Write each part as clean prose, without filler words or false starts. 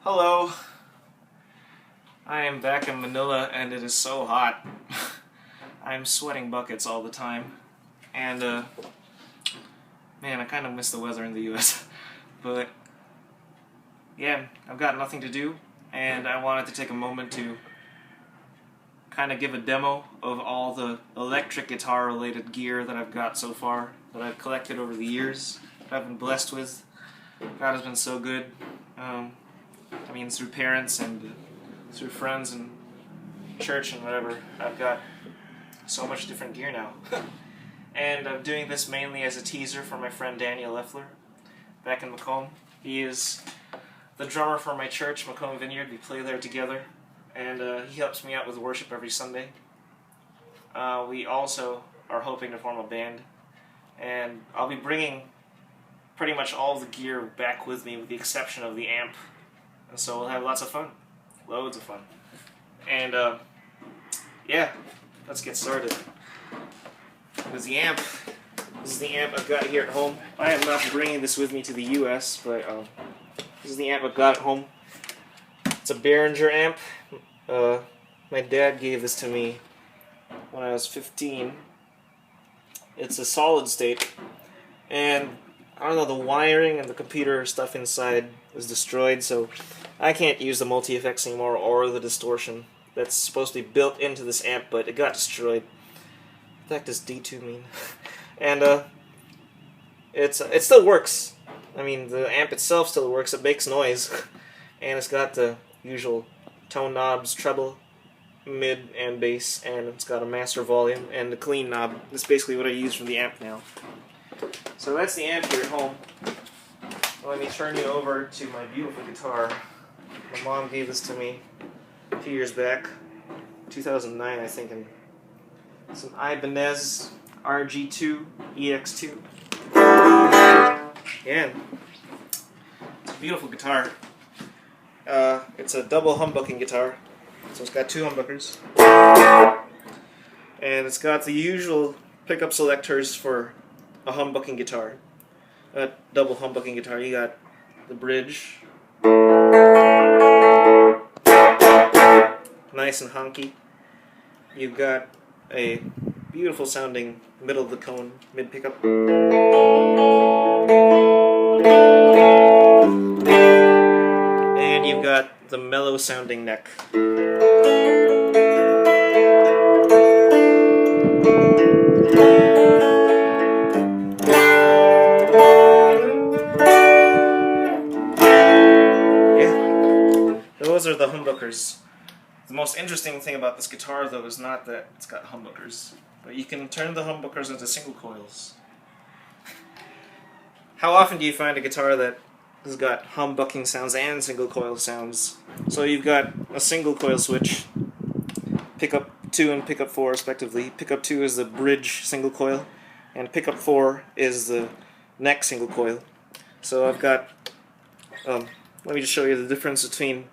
Hello. I am back in Manila and it is so hot. I'm sweating buckets all the time. And, man, I kind of miss the weather in the US. But, yeah, I've got nothing to do, and I wanted to take a moment to kind of give a demo of all the electric guitar related gear that I've got so far, that I've collected over the years, that I've been blessed with. God has been so good. Through parents and through friends and church and whatever, I've got so much different gear now. And I'm doing this mainly as a teaser for my friend Daniel Leffler back in Macomb. He is the drummer for my church, Macomb Vineyard. We play there together, and he helps me out with worship every Sunday. We also are hoping to form a band, and I'll be bringing pretty much all of the gear back with me with the exception of the amp. And so we'll have lots of fun. Loads of fun. And, yeah, let's get started. This is the amp I've got here at home. I am not bringing this with me to the US, but, this is the amp I've got at home. It's a Behringer amp. My dad gave this to me when I was 15. It's a solid state, and I don't know, the wiring and the computer stuff inside was destroyed, so I can't use the multi-effects anymore or the distortion that's supposed to be built into this amp, but it got destroyed. What the heck does D2 mean? And it still works. I mean, the amp itself still works. It makes noise, and it's got the usual tone knobs, treble, mid, and bass, and it's got a master volume and the clean knob. That's basically what I use from the amp now. So that's the amp here at home. Let me turn you over to my beautiful guitar. My mom gave this to me a few years back, 2009 I think, and it's an Ibanez RG2 EX2. Yeah, it's a beautiful guitar. It's a double humbucking guitar, so it's got two humbuckers, and it's got the usual pickup selectors for a humbucking guitar. A double humbucking guitar. You got the bridge, nice and honky. You've got a beautiful sounding middle of the cone mid pickup, and you've got the mellow sounding neck. Those are the humbuckers. The most interesting thing about this guitar, though, is not that it's got humbuckers, but you can turn the humbuckers into single coils. How often do you find a guitar that has got humbucking sounds and single coil sounds? So you've got a single coil switch, pickup 2 and pickup 4 respectively. Pickup 2 is the bridge single coil, and pickup 4 is the neck single coil. So I've got, let me just show you the difference between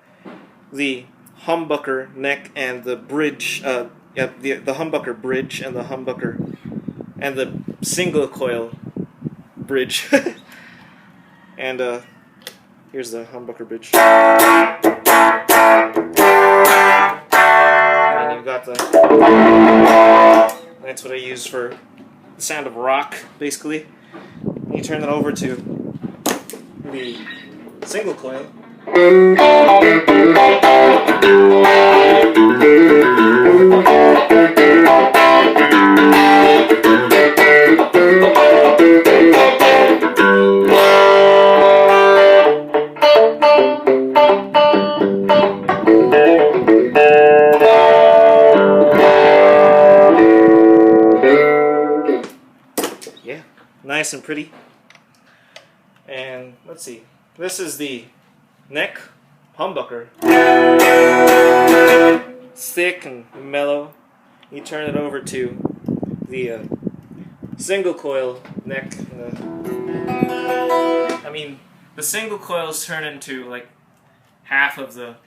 the humbucker neck and the bridge, the humbucker bridge and the humbucker and the single coil bridge. And here's the humbucker bridge. And you've got the, that's what I use for the sound of rock, basically. And you turn that over to the single coil. Yeah, nice and pretty. And let's see, this is the neck humbucker. Thick and mellow. You turn it over to the single coil neck. The single coils turn into like half of the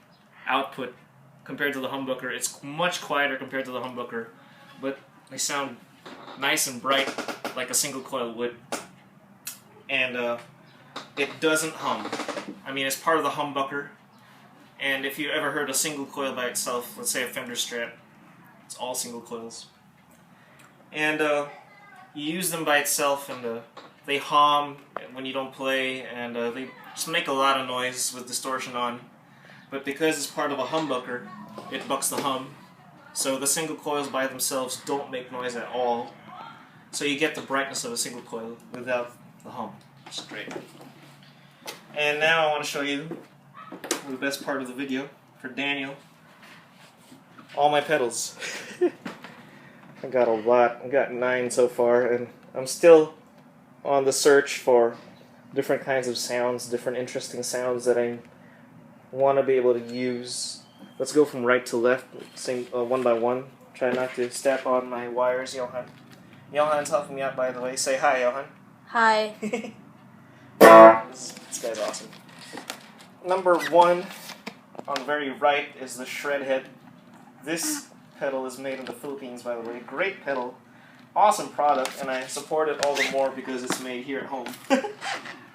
output compared to the humbucker. It's much quieter compared to the humbucker, but they sound nice and bright like a single coil would. And it doesn't hum. I mean, it's part of the humbucker, And if you ever heard a single coil by itself, let's say a Fender Strat, it's all single coils. And you use them by itself, and they hum when you don't play, and they just make a lot of noise with distortion on. But because it's part of a humbucker, it bucks the hum. So the single coils by themselves don't make noise at all. So you get the brightness of a single coil without the hum. It's great. And now I want to show you the best part of the video for Daniel. All my pedals. I got a lot. I got 9 so far, and I'm still on the search for different kinds of sounds, different interesting sounds that I want to be able to use. Let's go from right to left, sing one by one. Try not to step on my wires, Johan. Johan's helping me out, by the way. Say hi, Johan. Hi. This guy's awesome. Number 1 on the very right is the shred head. This pedal is made in the Philippines, by the way. Great pedal. Awesome product, and I support it all the more because it's made here at home.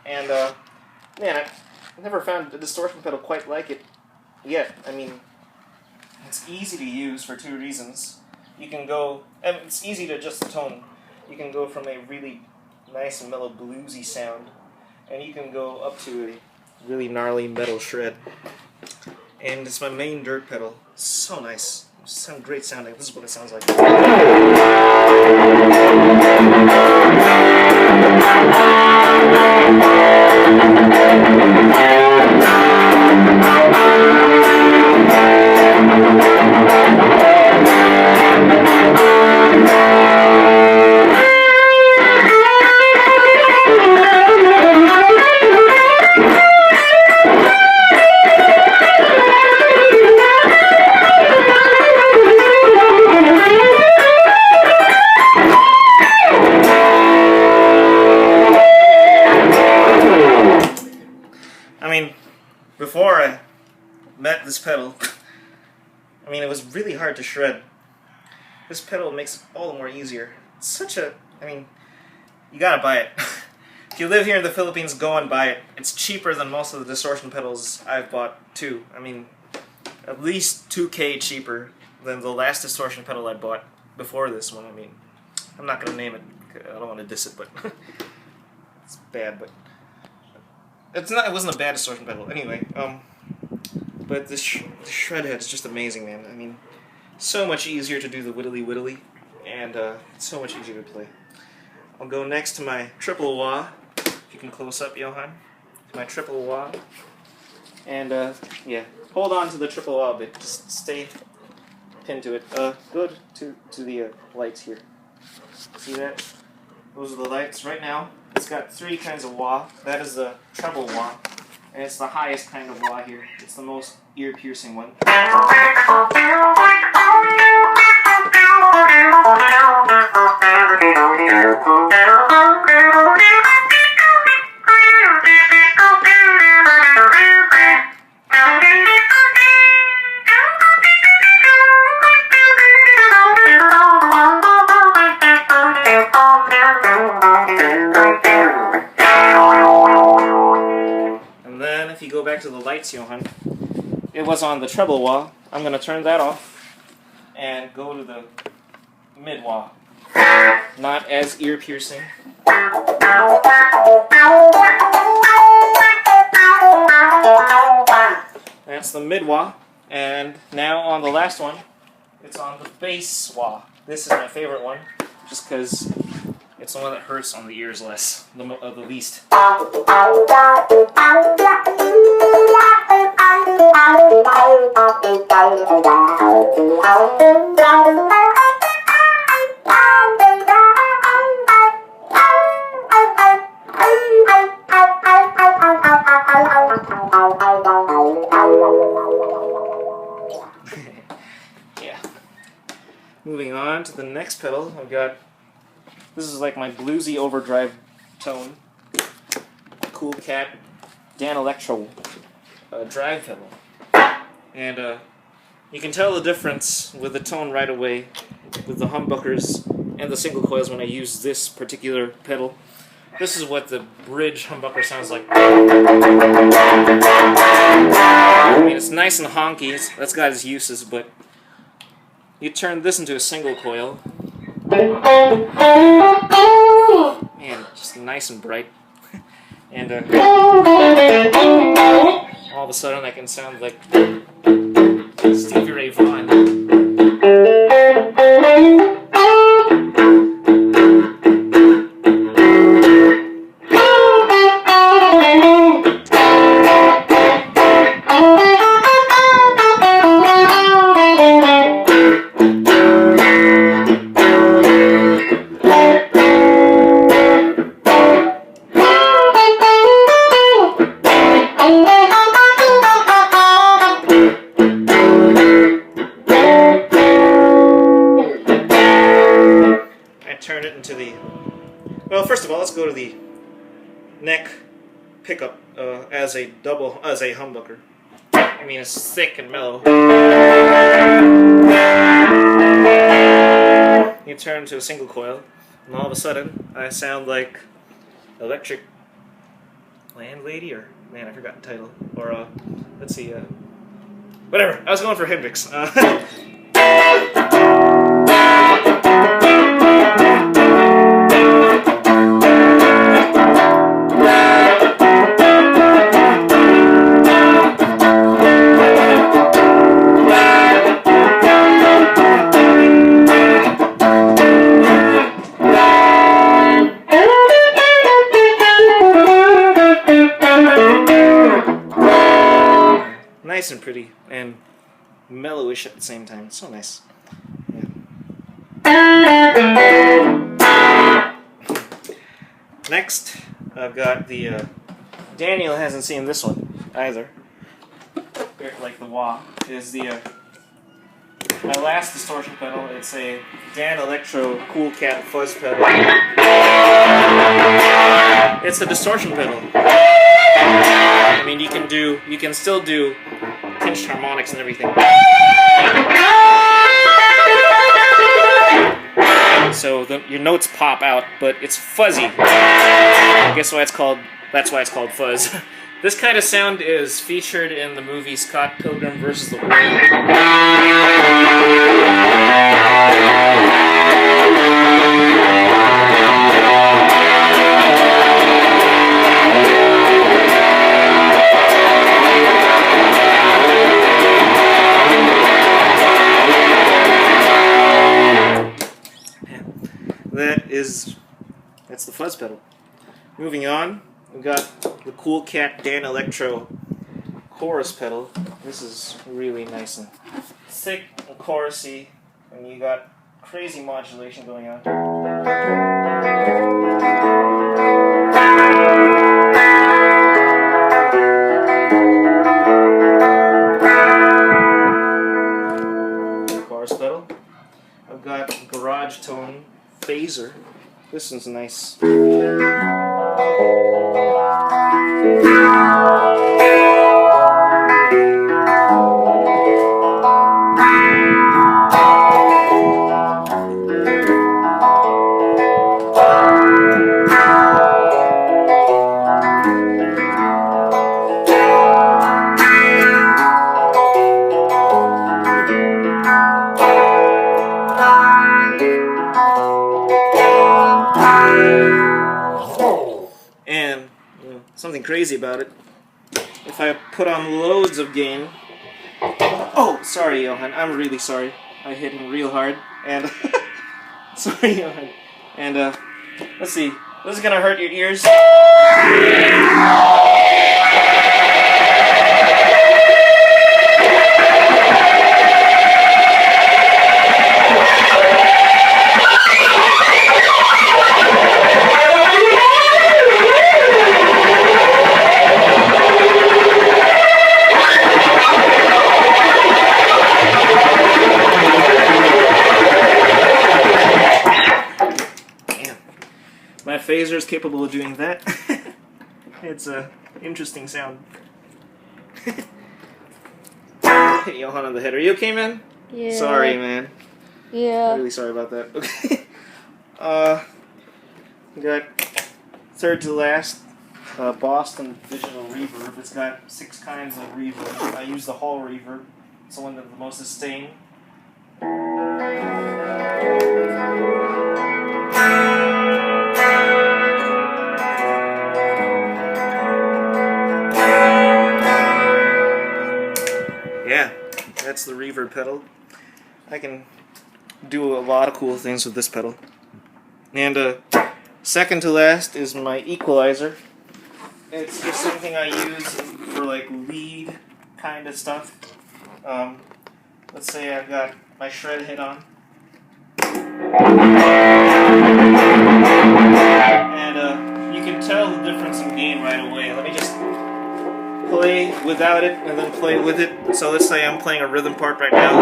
And, man, I've never found a distortion pedal quite like it yet. I mean, it's easy to use for 2 reasons. You can go, and it's easy to adjust the tone. You can go from a really nice and mellow bluesy sound, and you can go up to a really gnarly metal shred. And it's my main dirt pedal. So nice. Sound great sounding. This is what it sounds like. Before I met this pedal, I mean, it was really hard to shred. This pedal makes it all the more easier. It's such a, I mean, you gotta buy it. If you live here in the Philippines, go and buy it. It's cheaper than most of the distortion pedals I've bought, too. I mean, at least $2K cheaper than the last distortion pedal I bought before this one. I mean, I'm not gonna name it. I don't want to diss it, but it's bad, but it's not. It wasn't a bad distortion pedal anyway. But the shred head is just amazing, man. I mean, so much easier to do the whittly, and so much easier to play. I'll go next to my triple wah. If you can close up, Johan. My triple wah, and yeah, hold on to the triple wah a bit. Just stay pinned to it. Go to the lights here. See that? Those are the lights right now. It's got 3 kinds of wah. That is the treble wah, and it's the highest kind of wah here. It's the most ear-piercing one. If you go back to the lights, Johan, it was on the treble wah. I'm going to turn that off and go to the mid wah. Not as ear-piercing. That's the mid wah. And now on the last one, it's on the bass wah. This is my favorite one, just because it's the one that hurts on the ears the least. Yeah. Moving on to the next pedal, I've got. This is like my bluesy overdrive tone. Cool Cat Danelectro drive pedal. And you can tell the difference with the tone right away with the humbuckers and the single coils when I use this particular pedal. This is what the bridge humbucker sounds like. I mean, it's It's nice and honky. That's got its uses, but you turn this into a single coil. Man, just nice and bright. And all of a sudden I can sound like Stevie Ray Vaughan. Turn it into the... Well, first of all, let's go to the neck pickup as a humbucker. I mean, it's thick and mellow. You turn to a single coil, and all of a sudden, I sound like Electric Landlady, or man, I forgot the title. Or let's see, whatever. I was going for Hendrix. Nice and pretty, and mellowish at the same time. It's so nice. Yeah. Next, I've got the... Daniel hasn't seen this one either. Like the wah. Is the... my last distortion pedal. It's a Dan Electro Cool Cat Fuzz pedal. It's a distortion pedal. I mean, you can still do pinched harmonics and everything. So your notes pop out, but it's fuzzy. Guess why it's called? That's why it's called fuzz. This kind of sound is featured in the movie Scott Pilgrim vs. the World. That's the fuzz pedal. Moving on, we've got the Cool Cat Dan Electro chorus pedal. This is really nice and thick and chorusy, and you got crazy modulation going on. Chorus pedal. I've got Garage Tone Phaser. This one's nice. And something crazy about it, if I put on loads of gain... Oh, sorry, Johan. I'm really sorry. I hit him real hard. And... sorry, Johan. And, let's see. This is gonna hurt your ears. My phaser is capable of doing that. It's a interesting sound. Hit Johan on the head. Are you okay, man? Yeah. Sorry, man. Yeah. I'm really sorry about that. Okay. We got third to last. Boston Digital Reverb. It's got 6 kinds of reverb. I use the Hall reverb. It's the one that's the most sustained. Yeah, that's the reverb pedal. I can do a lot of cool things with this pedal. And second to last is my equalizer. It's just something I use for like lead kind of stuff. Let's say I've got my shred head on. And you can tell the difference in gain right away. Let me just play without it and then play with it. So let's say I'm playing a rhythm part right now.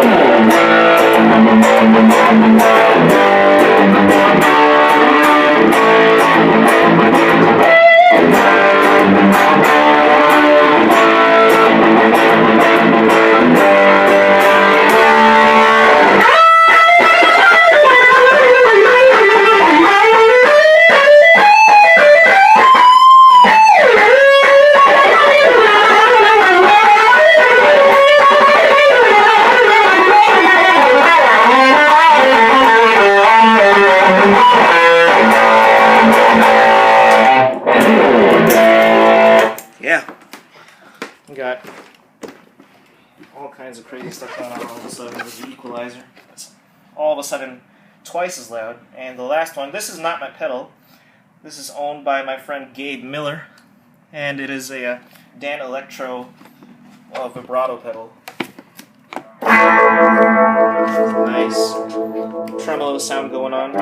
Yeah, got all kinds of crazy stuff going on all of a sudden with the equalizer. It's all of a sudden twice as loud. And the last one, this is not my pedal. This is owned by my friend Gabe Miller, and it is a Danelectro vibrato pedal. Nice tremolo sound going on.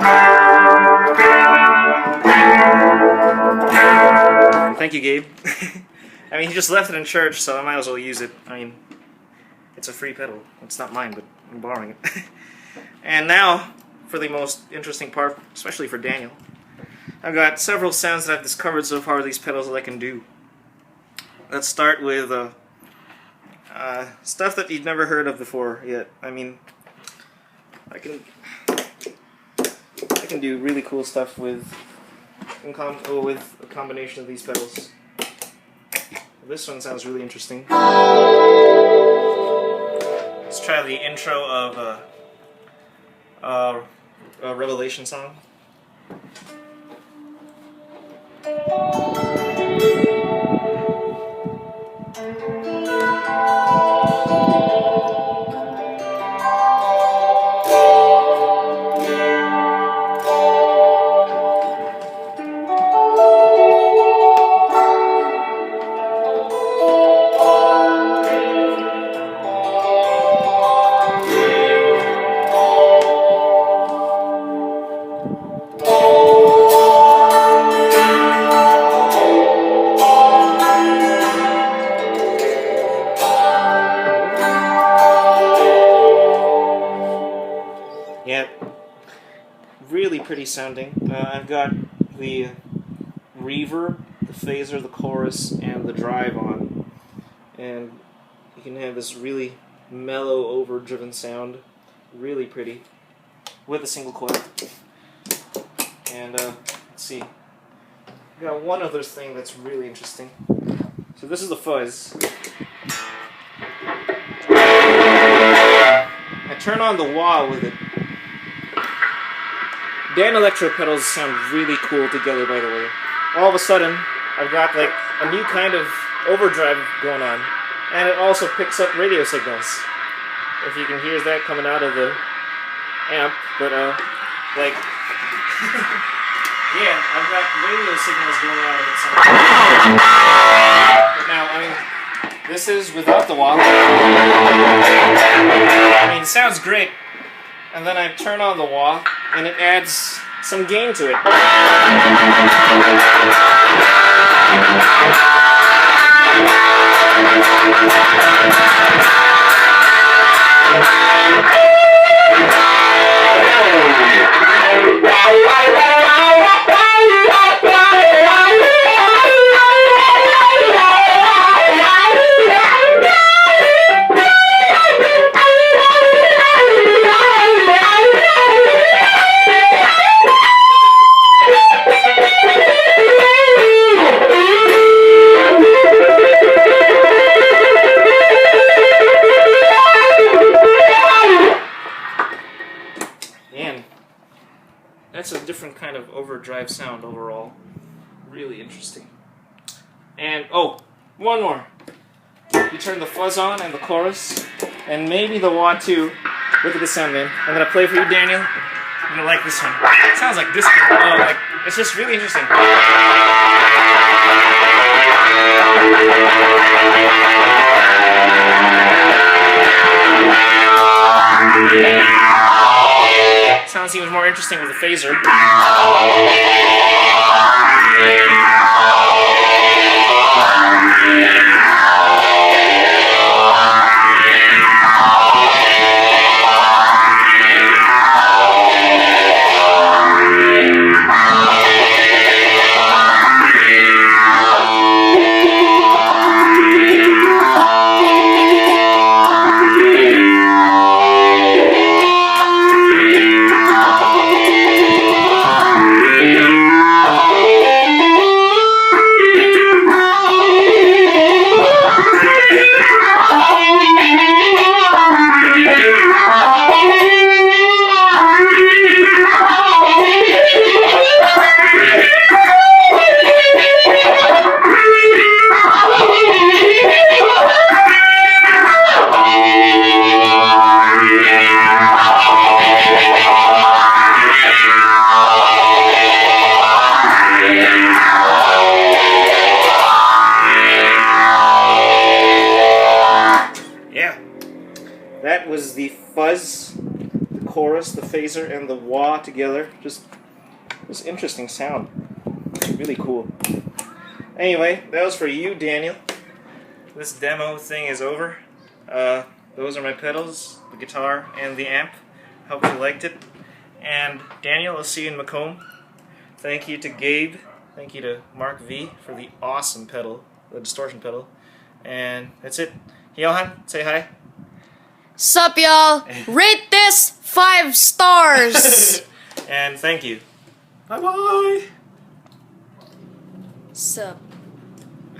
Thank you, Gabe. I mean, he just left it in church, so I might as well use it. I mean, it's a free pedal. It's not mine, but I'm borrowing it. And now, for the most interesting part, especially for Daniel, I've got several sounds that I've discovered so far with these pedals that I can do. Let's start with stuff that you've never heard of before yet. I mean, I can do really cool stuff with a combination of these pedals. This one sounds really interesting. Let's try the intro of a Revelation song. Yeah, really pretty sounding. I've got the reverb, the phaser, the chorus, and the drive on. And you can have this really mellow, overdriven sound. Really pretty. With a single coil. And let's see. I've got one other thing that's really interesting. So this is the fuzz. I turn on the wah with it. Danelectro pedals sound really cool together, by the way. All of a sudden, I've got like a new kind of overdrive going on, and it also picks up radio signals. If you can hear that coming out of the amp, but like, yeah, I've got radio signals going out of it somehow. But now, I mean, this is without the wah. I mean, it sounds great. And then I turn on the wah, and it adds some gain to it. adds a different kind of overdrive sound overall. Really interesting. And, oh, one more. You turn the fuzz on and the chorus, and maybe the wah too. Look at this sound, man. I'm gonna play for you, Daniel. You're gonna like this one. It sounds like disco. Oh, like, it's just really interesting. Sound seems more interesting with the phaser. That was the fuzz, the chorus, the phaser, and the wah together. Just this interesting sound. Really cool. Anyway, that was for you, Daniel. This demo thing is over. Those are my pedals, the guitar, and the amp. Hope you liked it. And Daniel, I'll see you in Macomb. Thank you to Gabe. Thank you to Mark V for the awesome pedal, the distortion pedal. And that's it. Johan, say hi. Sup, y'all? Rate this 5 stars. And thank you. Bye-bye. Sup.